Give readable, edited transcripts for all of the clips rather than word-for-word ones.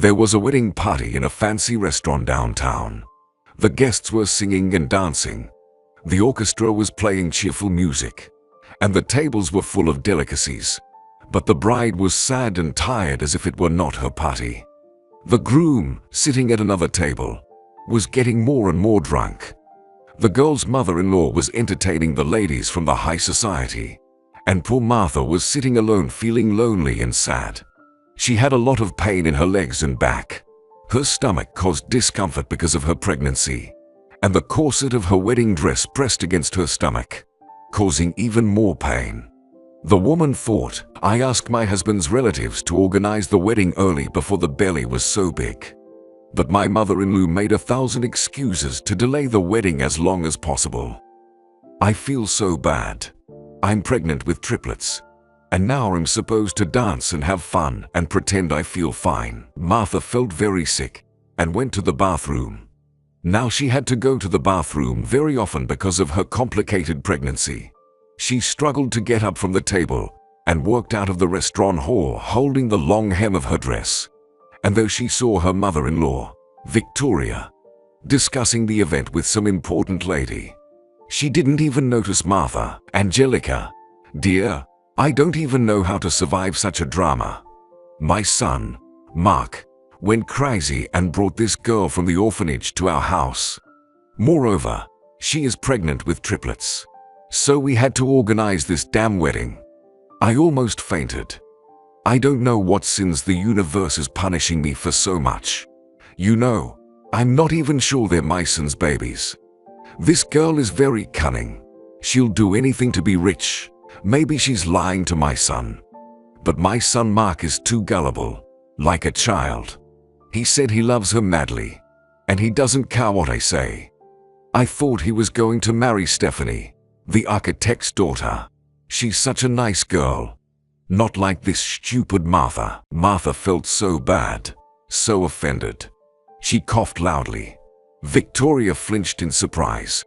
There was a wedding party in a fancy restaurant downtown. The guests were singing and dancing. The orchestra was playing cheerful music, and the tables were full of delicacies. But the bride was sad and tired as if it were not her party. The groom, sitting at another table, was getting more and more drunk. The girl's mother-in-law was entertaining the ladies from the high society, and poor Martha was sitting alone feeling lonely and sad. She had a lot of pain in her legs and back. Her stomach caused discomfort because of her pregnancy, and the corset of her wedding dress pressed against her stomach, causing even more pain. The woman thought, "I asked my husband's relatives to organize the wedding early before the belly was so big. But my mother-in-law made 1,000 excuses to delay the wedding as long as possible. I feel so bad. I'm pregnant with triplets, and now I'm supposed to dance and have fun and pretend I feel fine." Martha felt very sick and went to the bathroom. Now she had to go to the bathroom very often because of her complicated pregnancy. She struggled to get up from the table and walked out of the restaurant hall holding the long hem of her dress. And though she saw her mother-in-law, Victoria, discussing the event with some important lady, she didn't even notice Martha. "Angelica, dear, I don't even know how to survive such a drama. My son, Mark, went crazy and brought this girl from the orphanage to our house. Moreover, she is pregnant with triplets. So we had to organize this damn wedding. I almost fainted. I don't know what sins the universe is punishing me for so much. You know, I'm not even sure they're my son's babies. This girl is very cunning. She'll do anything to be rich. Maybe she's lying to my son. But my son Mark is too gullible, like a child. He said he loves her madly, and he doesn't care what I say. I thought he was going to marry Stephanie, the architect's daughter. She's such a nice girl. Not like this stupid Martha." Martha felt so bad, so offended. She coughed loudly. Victoria flinched in surprise,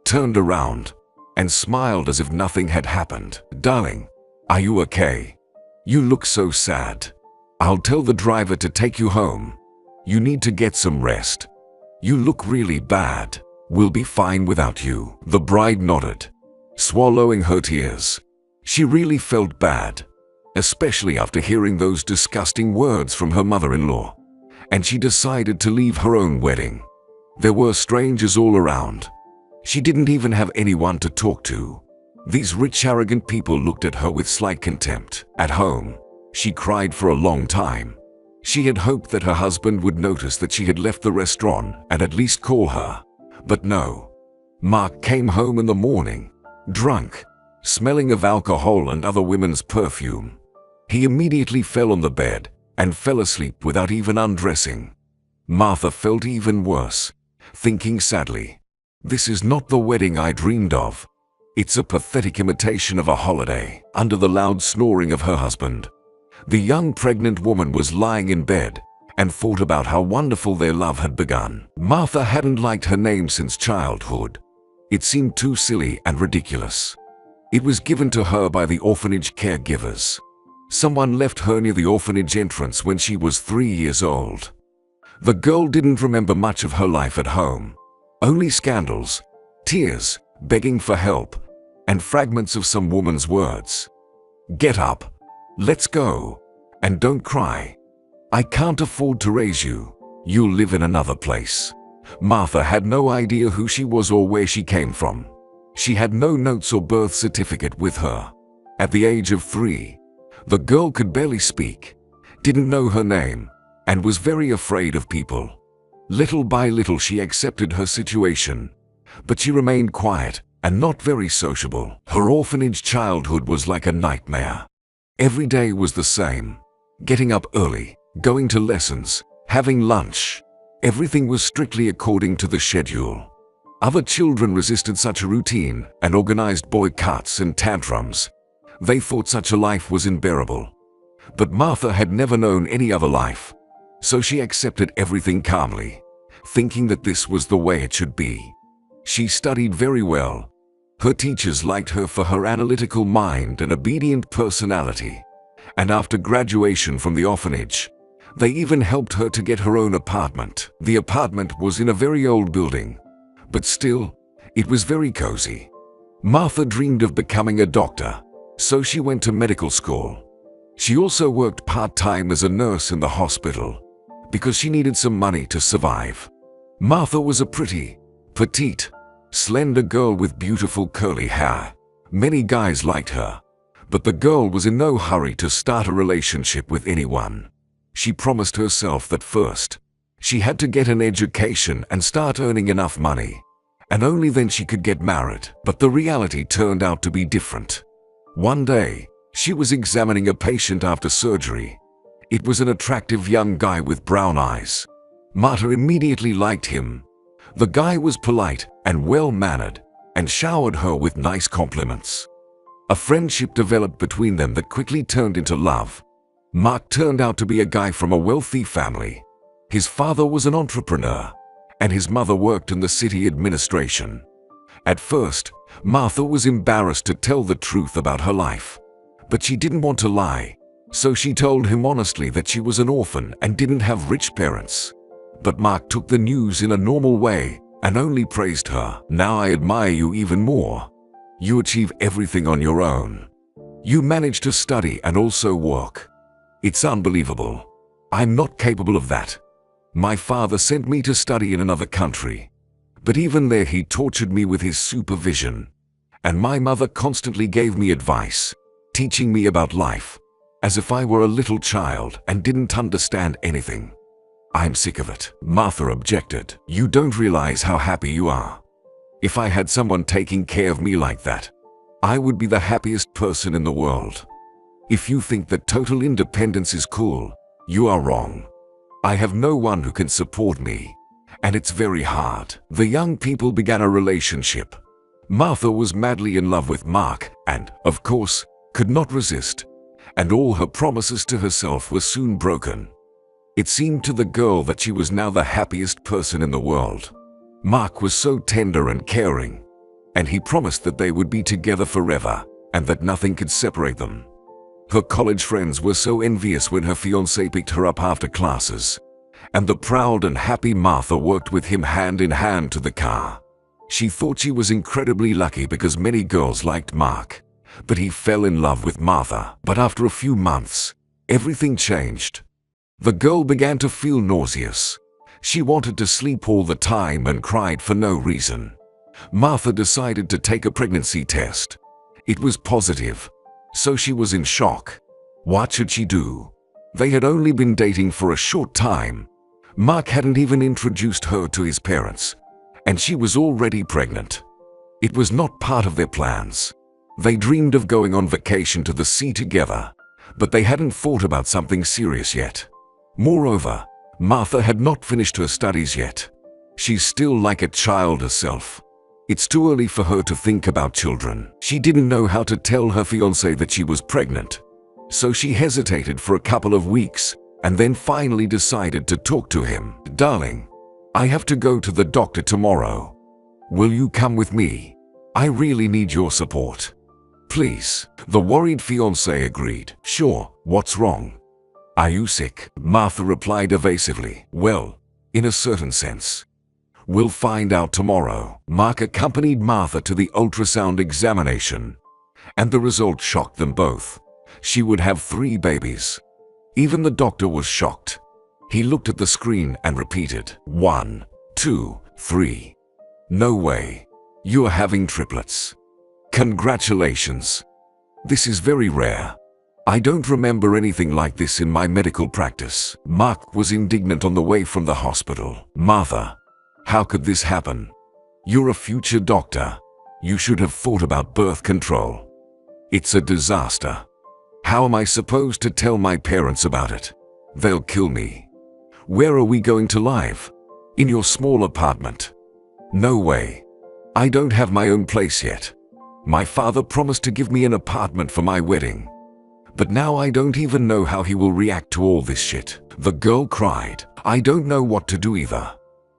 turned around, and smiled as if nothing had happened. "Darling, are you okay? You look so sad. I'll tell the driver to take you home. You need to get some rest. You look really bad. We'll be fine without you." The bride nodded, swallowing her tears. She really felt bad, especially after hearing those disgusting words from her mother-in-law, and she decided to leave her own wedding. There were strangers all around. She didn't even have anyone to talk to. These rich, arrogant people looked at her with slight contempt. At home, she cried for a long time. She had hoped that her husband would notice that she had left the restaurant and at least call her. But no. Mark came home in the morning, drunk, smelling of alcohol and other women's perfume. He immediately fell on the bed and fell asleep without even undressing. Martha felt even worse, thinking sadly, "This is not the wedding I dreamed of. It's a pathetic imitation of a holiday." Under the loud snoring of her husband, the young pregnant woman was lying in bed and thought about how wonderful their love had begun. Martha hadn't liked her name since childhood. It seemed too silly and ridiculous. It was given to her by the orphanage caregivers. Someone left her near the orphanage entrance when she was 3 years old. The girl didn't remember much of her life at home. Only scandals, tears, begging for help, and fragments of some woman's words. "Get up, let's go, and don't cry. I can't afford to raise you. You'll live in another place." Martha had no idea who she was or where she came from. She had no notes or birth certificate with her. At the age of 3, the girl could barely speak, didn't know her name, and was very afraid of people. Little by little she accepted her situation, but she remained quiet and not very sociable. Her orphanage childhood was like a nightmare. Every day was the same. Getting up early, going to lessons, having lunch. Everything was strictly according to the schedule. Other children resisted such a routine and organized boycotts and tantrums. They thought such a life was unbearable. But Martha had never known any other life, so she accepted everything calmly, thinking that this was the way it should be. She studied very well. Her teachers liked her for her analytical mind and obedient personality. And after graduation from the orphanage, They even helped her to get her own apartment. The apartment was in a very old building, but still, it was very cozy. Martha dreamed of becoming a doctor, so she went to medical school. She also worked part-time as a nurse in the hospital because she needed some money to survive. Martha was a pretty, petite, slender girl with beautiful curly hair. Many guys liked her, but the girl was in no hurry to start a relationship with anyone. She promised herself that first, she had to get an education and start earning enough money, and only then she could get married. But the reality turned out to be different. One day, she was examining a patient after surgery. It was an attractive young guy with brown eyes. Martha immediately liked him. The guy was polite and well-mannered and showered her with nice compliments. A friendship developed between them that quickly turned into love. Mark turned out to be a guy from a wealthy family. His father was an entrepreneur, and his mother worked in the city administration. At first, Martha was embarrassed to tell the truth about her life, but she didn't want to lie, so she told him honestly that she was an orphan and didn't have rich parents. But Mark took the news in a normal way and only praised her. "Now I admire you even more. You achieve everything on your own. You manage to study and also work. It's unbelievable. I'm not capable of that. My father sent me to study in another country, but even there he tortured me with his supervision. And my mother constantly gave me advice, teaching me about life, as if I were a little child and didn't understand anything. I'm sick of it." Martha objected. "You don't realize how happy you are. If I had someone taking care of me like that, I would be the happiest person in the world. If you think that total independence is cool, you are wrong. I have no one who can support me, and it's very hard." The young people began a relationship. Martha was madly in love with Mark and, of course, could not resist, and all her promises to herself were soon broken. It seemed to the girl that she was now the happiest person in the world. Mark was so tender and caring, and he promised that they would be together forever and that nothing could separate them. Her college friends were so envious when her fiancé picked her up after classes, and the proud and happy Martha worked with him hand in hand to the car. She thought she was incredibly lucky because many girls liked Mark, but he fell in love with Martha. But after a few months, everything changed. The girl began to feel nauseous. She wanted to sleep all the time and cried for no reason. Martha decided to take a pregnancy test. It was positive, so she was in shock. What should she do? They had only been dating for a short time. Mark hadn't even introduced her to his parents, and she was already pregnant. It was not part of their plans. They dreamed of going on vacation to the sea together, but they hadn't thought about something serious yet. Moreover, Martha had not finished her studies yet. She's still like a child herself. It's too early for her to think about children. She didn't know how to tell her fiancé that she was pregnant, so she hesitated for a couple of weeks and then finally decided to talk to him. "Darling, I have to go to the doctor tomorrow. Will you come with me? I really need your support. Please." The worried fiancé agreed. "Sure, what's wrong? Are you sick?" Martha replied evasively. "Well, in a certain sense. We'll find out tomorrow." Mark accompanied Martha to the ultrasound examination, and the result shocked them both. She would have 3 babies. Even the doctor was shocked. He looked at the screen and repeated, 1, 2, 3. "No way. You are having triplets. Congratulations. This is very rare. I don't remember anything like this in my medical practice." Mark was indignant on the way from the hospital. "Martha, how could this happen? You're a future doctor. You should have thought about birth control. It's a disaster. How am I supposed to tell my parents about it? They'll kill me. Where are we going to live? In your small apartment? No way. I don't have my own place yet. My father promised to give me an apartment for my wedding. But now I don't even know how he will react to all this shit." The girl cried. "I don't know what to do either.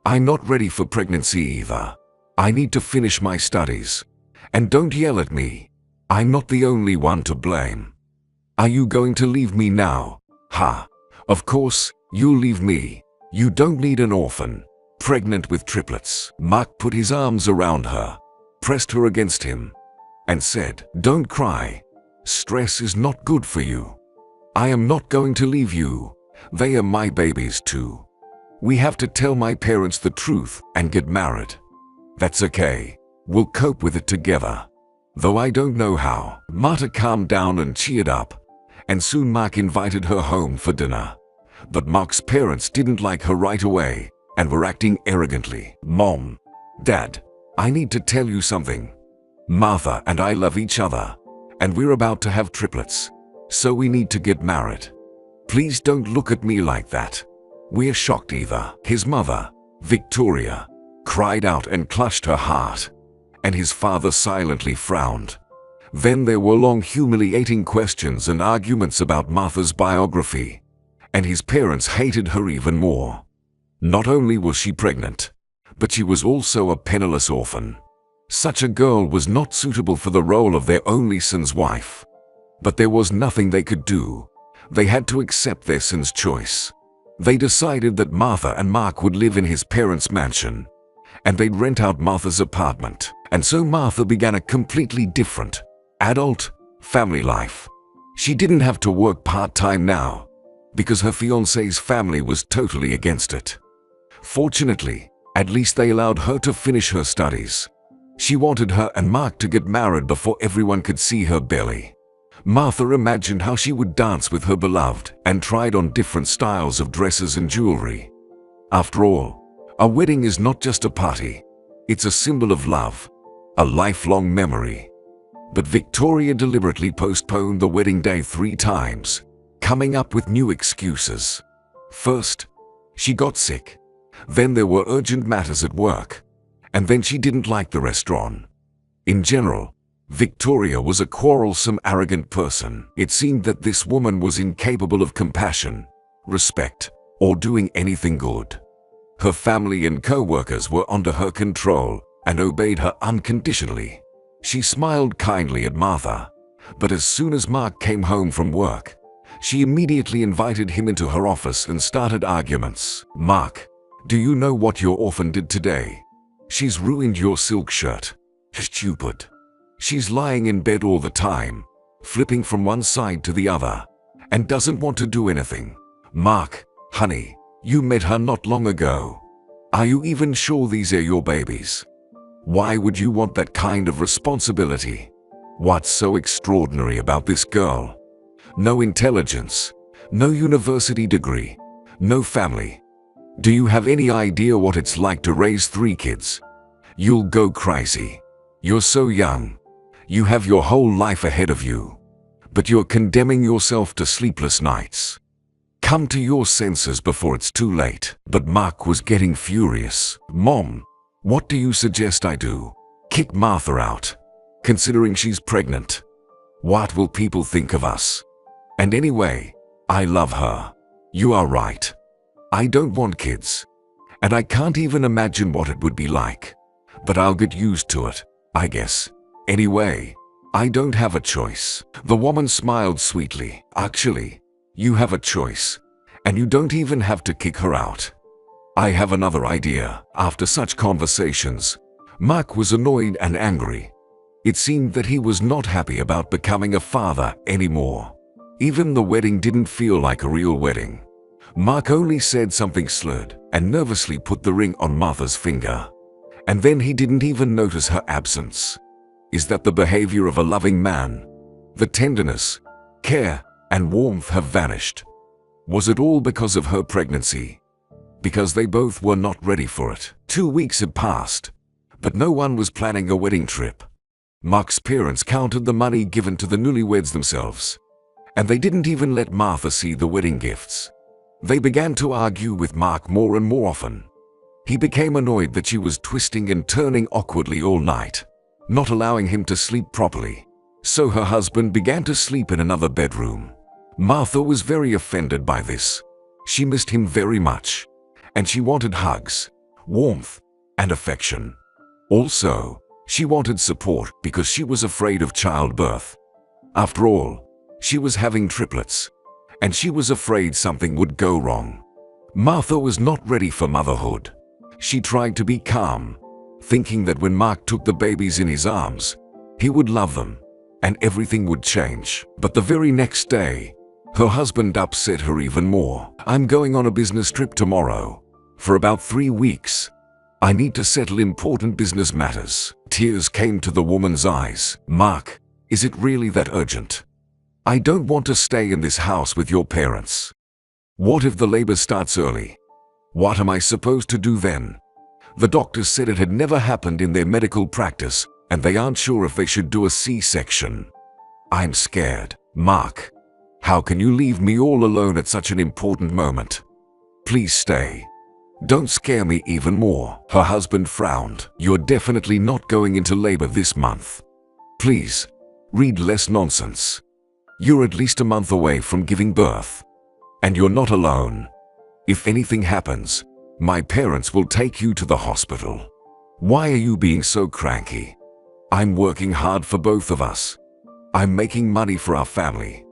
I'm not ready for pregnancy either. I need to finish my studies. And don't yell at me. I'm not the only one to blame. Are you going to leave me now?" "Ha. Of course, "You leave me. You don't need an orphan." Pregnant with triplets, Mark put his arms around her, pressed her against him, and said, "Don't cry. Stress is not good for you. I am not going to leave you. They are my babies too. We have to tell my parents the truth and get married. That's okay. We'll cope with it together. Though I don't know how." Marta calmed down and cheered up, and soon Mark invited her home for dinner. But Mark's parents didn't like her right away and were acting arrogantly. "Mom, Dad, I need to tell you something. Martha and I love each other, and we're about to have triplets, so we need to get married. Please don't look at me like that." "We're shocked either." His mother, Victoria, cried out and clutched her heart, and his father silently frowned. Then there were long humiliating questions and arguments about Martha's biography, and his parents hated her even more. Not only was she pregnant, but she was also a penniless orphan. Such a girl was not suitable for the role of their only son's wife. But there was nothing they could do. They had to accept their son's choice. They decided that Martha and Mark would live in his parents' mansion, and they'd rent out Martha's apartment. And so Martha began a completely different, adult, family life. She didn't have to work part-time now, because her fiancé's family was totally against it. Fortunately, at least they allowed her to finish her studies. She wanted her and Mark to get married before everyone could see her belly. Martha imagined how she would dance with her beloved and tried on different styles of dresses and jewelry. After all, a wedding is not just a party. It's a symbol of love, a lifelong memory. But Victoria deliberately postponed the wedding day 3 times, coming up with new excuses. First, she got sick. Then there were urgent matters at work. And then she didn't like the restaurant. In general, Victoria was a quarrelsome, arrogant person. It seemed that this woman was incapable of compassion, respect, or doing anything good. Her family and co-workers were under her control and obeyed her unconditionally. She smiled kindly at Martha, but as soon as Mark came home from work, she immediately invited him into her office and started arguments. "Mark, do you know what your orphan did today? She's ruined your silk shirt. Stupid. She's lying in bed all the time, flipping from one side to the other, and doesn't want to do anything. Mark, honey, you met her not long ago. Are you even sure these are your babies? Why would you want that kind of responsibility? What's so extraordinary about this girl? No intelligence, no university degree, no family. Do you have any idea what it's like to raise 3 kids? You'll go crazy. You're so young. You have your whole life ahead of you. But you're condemning yourself to sleepless nights. Come to your senses before it's too late." But Mark was getting furious. "Mom, what do you suggest I do? Kick Martha out? Considering she's pregnant? What will people think of us? And anyway, I love her. You are right. I don't want kids. And I can't even imagine what it would be like. But I'll get used to it, I guess. Anyway, I don't have a choice." The woman smiled sweetly. "Actually, you have a choice, and you don't even have to kick her out. I have another idea." After such conversations, Mark was annoyed and angry. It seemed that he was not happy about becoming a father anymore. Even the wedding didn't feel like a real wedding. Mark only said something slurred and nervously put the ring on Martha's finger. And then he didn't even notice her absence. Is that the behavior of a loving man? The tenderness, care, and warmth have vanished. Was it all because of her pregnancy? Because they both were not ready for it. 2 weeks had passed, but no one was planning a wedding trip. Mark's parents counted the money given to the newlyweds themselves, and they didn't even let Martha see the wedding gifts. They began to argue with Mark more and more often. He became annoyed that she was twisting and turning awkwardly all night, not allowing him to sleep properly. So her husband began to sleep in another bedroom. Martha was very offended by this. She missed him very much, and she wanted hugs, warmth, and affection. Also, she wanted support because she was afraid of childbirth. After all, she was having triplets, and she was afraid something would go wrong. Martha was not ready for motherhood. She tried to be calm, thinking that when Mark took the babies in his arms, he would love them and everything would change. But the very next day, her husband upset her even more. "I'm going on a business trip tomorrow for about 3 weeks. I need to settle important business matters." Tears came to the woman's eyes. "Mark, is it really that urgent? I don't want to stay in this house with your parents. What if the labor starts early? What am I supposed to do then?" The doctors said it had never happened in their medical practice and they aren't sure if they should do a C-section. "I'm scared. Mark, how can you leave me all alone at such an important moment? Please stay. Don't scare me even more." Her husband frowned. "You're definitely not going into labor this month. Please, read less nonsense. You're at least a month away from giving birth. And you're not alone. If anything happens, my parents will take you to the hospital. Why are you being so cranky? I'm working hard for both of us. I'm making money for our family.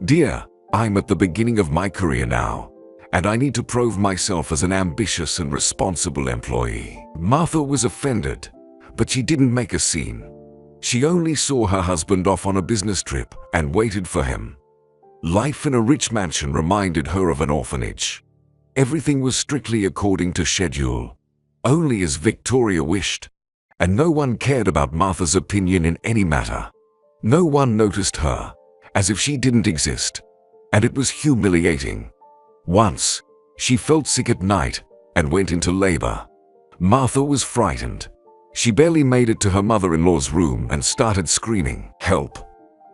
Dear, I'm at the beginning of my career now, and I need to prove myself as an ambitious and responsible employee." Martha was offended, but she didn't make a scene. She only saw her husband off on a business trip and waited for him. Life in a rich mansion reminded her of an orphanage. Everything was strictly according to schedule, only as Victoria wished, and no one cared about Martha's opinion in any matter. No one noticed her, as if she didn't exist, and it was humiliating. Once, she felt sick at night and went into labor. Martha was frightened. She barely made it to her mother-in-law's room and started screaming, "Help!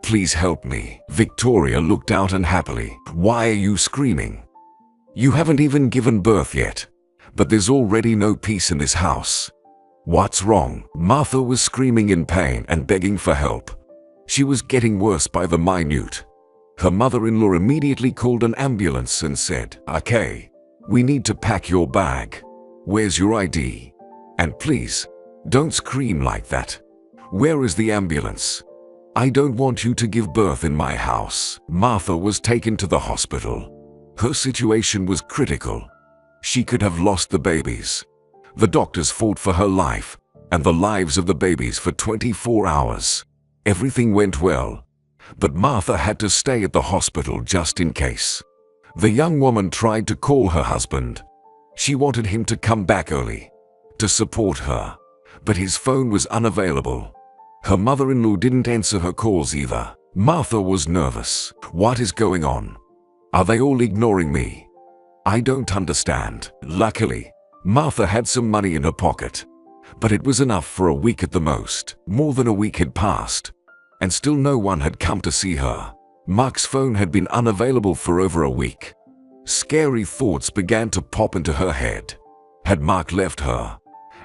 Please help me." Victoria looked out unhappily. "Why are you screaming? You haven't even given birth yet, but there's already no peace in this house. What's wrong?" Martha was screaming in pain and begging for help. She was getting worse by the minute. Her mother-in-law immediately called an ambulance and said, "Okay, we need to pack your bag. Where's your ID? And please, don't scream like that. Where is the ambulance? I don't want you to give birth in my house." Martha was taken to the hospital. Her situation was critical. She could have lost the babies. The doctors fought for her life and the lives of the babies for 24 hours. Everything went well, but Martha had to stay at the hospital just in case. The young woman tried to call her husband. She wanted him to come back early to support her, but his phone was unavailable. Her mother-in-law didn't answer her calls either. Martha was nervous. What is going on? Are they all ignoring me? I don't understand. Luckily, Martha had some money in her pocket, but it was enough for a week at the most. More than a week had passed, and still no one had come to see her. Mark's phone had been unavailable for over a week. Scary thoughts began to pop into her head. Had Mark left her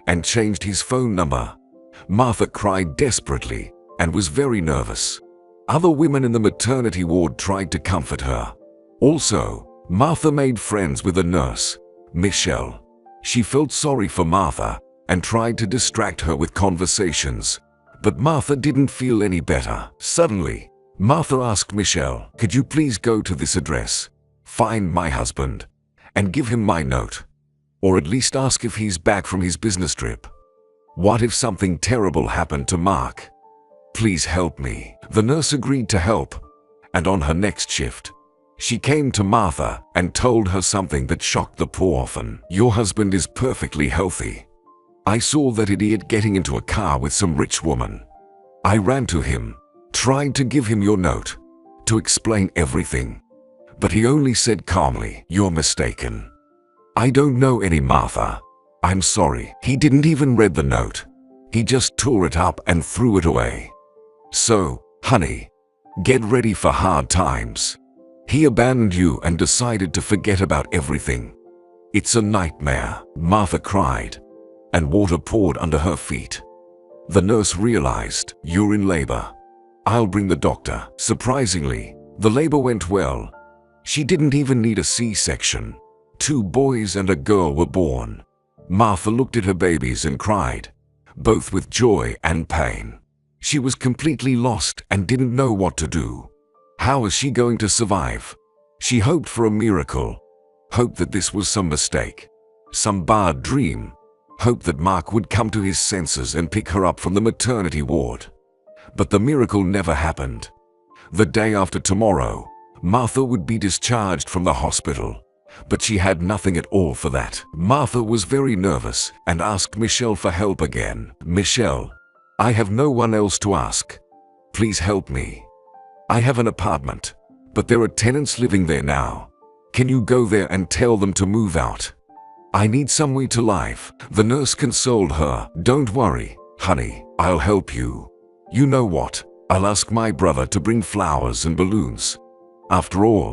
and changed his phone number? Martha cried desperately and was very nervous. Other women in the maternity ward tried to comfort her. Also, Martha made friends with a nurse, Michelle. She felt sorry for Martha and tried to distract her with conversations, but Martha didn't feel any better. Suddenly, Martha asked Michelle, "Could you please go to this address, find my husband, and give him my note? Or at least ask if he's back from his business trip. What if something terrible happened to Mark? Please help me." The nurse agreed to help, and on her next shift, she came to Martha and told her something that shocked the poor orphan. "Your husband is perfectly healthy. I saw that idiot getting into a car with some rich woman. I ran to him, tried to give him your note, to explain everything. But he only said calmly, 'You're mistaken. I don't know any Martha. I'm sorry.' He didn't even read the note. He just tore it up and threw it away. So, honey, get ready for hard times. He abandoned you and decided to forget about everything. It's a nightmare." Martha cried, and water poured under her feet. The nurse realized, "You're in labor. I'll bring the doctor." Surprisingly, the labor went well. She didn't even need a C-section. 2 boys and a girl were born. Martha looked at her babies and cried, both with joy and pain. She was completely lost and didn't know what to do. How was she going to survive? She hoped for a miracle. Hoped that this was some mistake, some bad dream. Hoped that Mark would come to his senses and pick her up from the maternity ward. But the miracle never happened. The day after tomorrow, Martha would be discharged from the hospital. But she had nothing at all for that. Martha was very nervous and asked Michelle for help again. "Michelle, I have no one else to ask. Please help me. I have an apartment, but there are tenants living there now. Can you go there and tell them to move out? I need somewhere to live." The nurse consoled her. "Don't worry, honey, I'll help you. You know what? I'll ask my brother to bring flowers and balloons. After all,